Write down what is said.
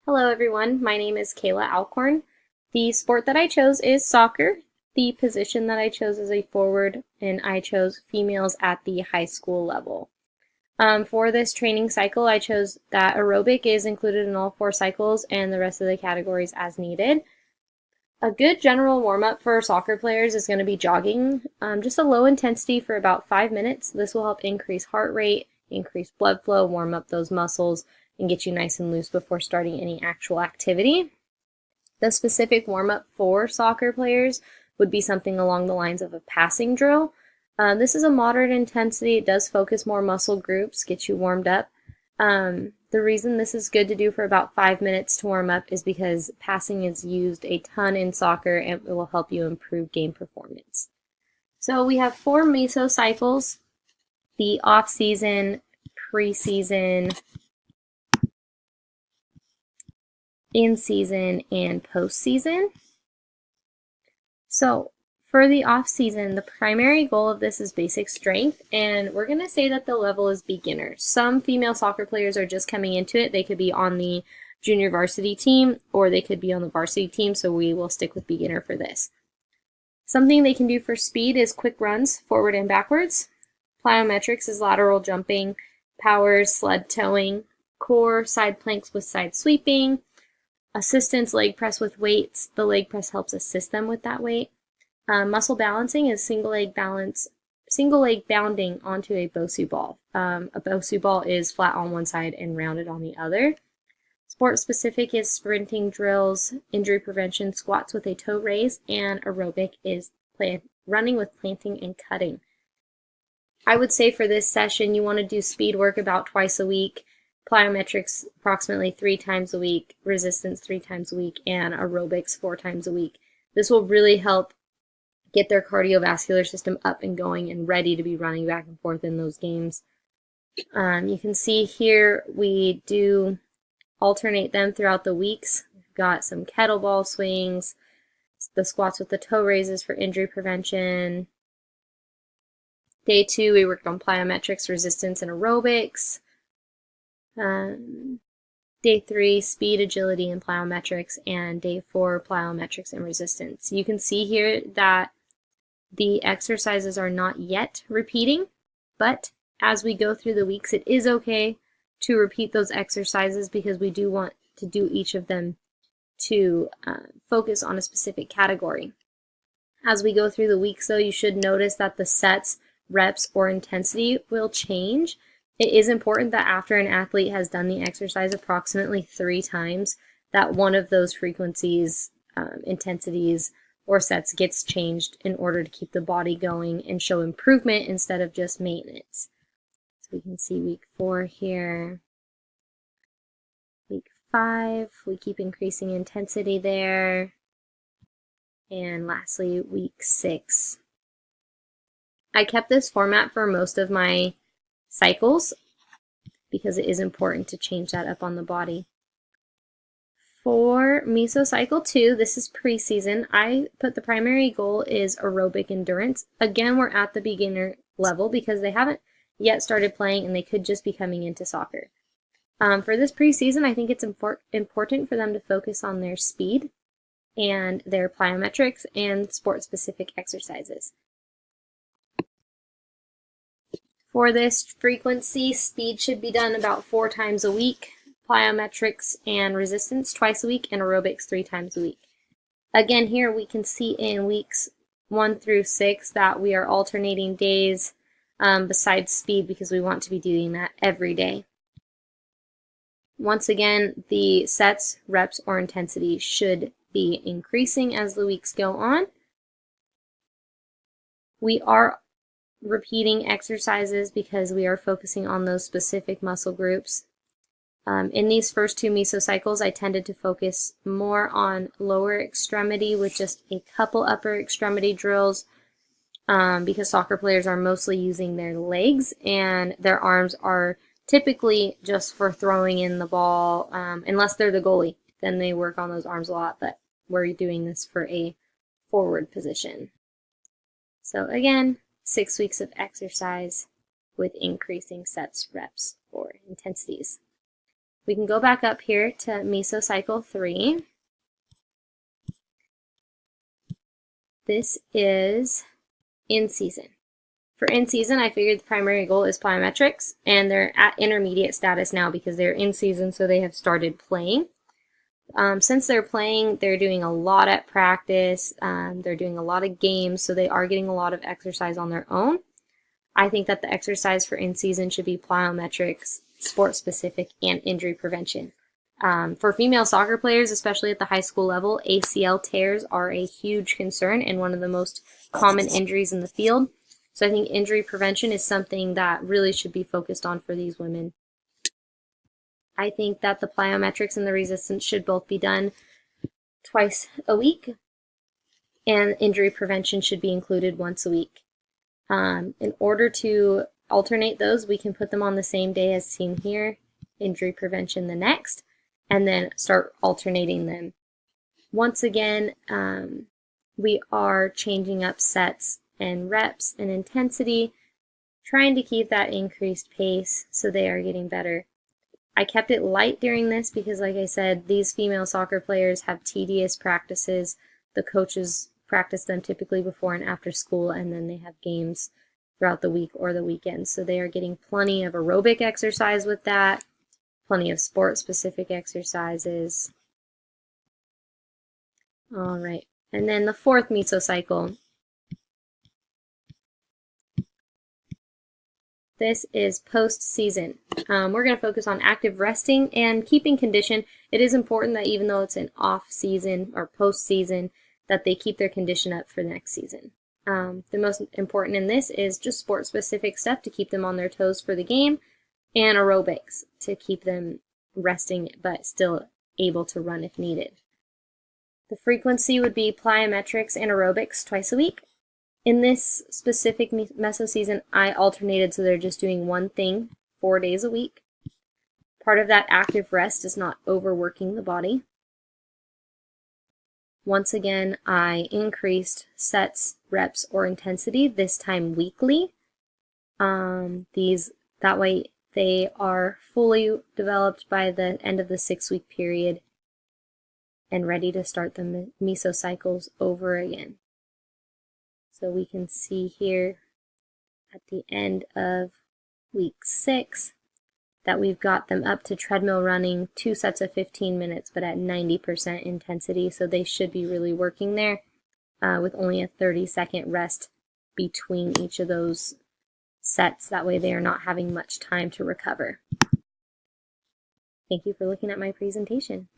Hello everyone, my name is Kayla Alcorn. The sport that I chose is soccer. The position that I chose is a forward, and I chose females at the high school level. For this training cycle, I chose that aerobic is included in all 4 cycles and the rest of the categories as needed. A good general warm-up for soccer players is going to be jogging, just a low intensity for about 5 minutes. This will help increase heart rate, increase blood flow, warm up those muscles, and get you nice and loose before starting any actual activity. The specific warm-up for soccer players would be something along the lines of a passing drill. This is a moderate intensity. It does focus more muscle groups, get you warmed up. The reason this is good to do for about 5 minutes to warm up is because passing is used a ton in soccer and it will help you improve game performance. So we have 4 mesocycles: the off-season, preseason, in-season, and post-season. So for the off-season, the primary goal of this is basic strength, and we're going to say that the level is beginner. Some female soccer players are just coming into it. They could be on the junior varsity team, or they could be on the varsity team, so we will stick with beginner for this. Something they can do for speed is quick runs, forward and backwards. Plyometrics is lateral jumping, powers, sled towing, core, side planks with side sweeping, assistance leg press with weights. The leg press helps assist them with that weight. Muscle balancing is single leg bounding onto a Bosu ball. A Bosu ball is flat on one side and rounded on the other. Sport specific is sprinting drills, injury prevention, squats with a toe raise, and aerobic is running with planting and cutting. I would say for this session, you want to do speed work about twice a week, plyometrics approximately 3 times a week, resistance 3 times a week, and aerobics 4 times a week. This will really help get their cardiovascular system up and going and ready to be running back and forth in those games. You can see here we do alternate them throughout the weeks. We've got some kettlebell swings, the squats with the toe raises for injury prevention. Day 2, we worked on plyometrics, resistance, and aerobics. Day 3, speed, agility, and plyometrics, and day 4, plyometrics and resistance. You can see here that the exercises are not yet repeating, but as we go through the weeks, it is okay to repeat those exercises because we do want to do each of them to focus on a specific category. As we go through the weeks, though, you should notice that the sets, reps, or intensity will change. It is important that after an athlete has done the exercise approximately 3 times, that one of those frequencies, intensities, or sets gets changed in order to keep the body going and show improvement instead of just maintenance. So we can see week 4 here. Week 5, we keep increasing intensity there. And lastly, week 6. I kept this format for most of my cycles because it is important to change that up on the body. For mesocycle 2, this is preseason. I put the primary goal is aerobic endurance. Again, we're at the beginner level because they haven't yet started playing and they could just be coming into soccer. For this preseason, I think it's important for them to focus on their speed and their plyometrics and sport-specific exercises. For this frequency, speed should be done about 4 times a week, plyometrics and resistance twice a week, and aerobics 3 times a week. Again, here we can see in weeks 1 through 6 that we are alternating days besides speed because we want to be doing that every day. Once again, the sets, reps, or intensity should be increasing as the weeks go on. We are repeating exercises because we are focusing on those specific muscle groups. In these first 2 mesocycles, I tended to focus more on lower extremity with just a couple upper extremity drills because soccer players are mostly using their legs and their arms are typically just for throwing in the ball, unless they're the goalie. Then they work on those arms a lot, but we're doing this for a forward position. So again, 6 weeks of exercise with increasing sets, reps, or intensities. We can go back up here to mesocycle 3. This is in season. For in season, I figured the primary goal is plyometrics, and they're at intermediate status now because they're in season, so they have started playing. Since they're playing, they're doing a lot at practice, they're doing a lot of games, so they are getting a lot of exercise on their own. I think that the exercise for in-season should be plyometrics, sport-specific, and injury prevention. For female soccer players, especially at the high school level, ACL tears are a huge concern and one of the most common injuries in the field. So I think injury prevention is something that really should be focused on for these women. I think that the plyometrics and the resistance should both be done twice a week, and injury prevention should be included once a week. In order to alternate those, we can put them on the same day as seen here, injury prevention the next, and then start alternating them. Once again, we are changing up sets and reps and intensity, trying to keep that increased pace so they are getting better. I kept it light during this because, like I said, these female soccer players have tedious practices. The coaches practice them typically before and after school, and then they have games throughout the week or the weekends. So they are getting plenty of aerobic exercise with that, plenty of sport-specific exercises. All right, and then the fourth mesocycle. This is post-season. We're going to focus on active resting and keeping condition. It is important that even though it's an off-season or post-season, that they keep their condition up for the next season. The most important in this is just sport-specific stuff to keep them on their toes for the game, and aerobics to keep them resting but still able to run if needed. The frequency would be plyometrics and aerobics twice a week. In this specific meso season, I alternated so they're just doing one thing 4 days a week. Part of that active rest is not overworking the body. Once again, I increased sets, reps, or intensity, this time weekly. That way they are fully developed by the end of the 6-week period and ready to start the mesocycles over again. So we can see here at the end of week 6 that we've got them up to treadmill running 2 sets of 15 minutes, but at 90% intensity. So they should be really working there with only a 30-second rest between each of those sets. That way they are not having much time to recover. Thank you for looking at my presentation.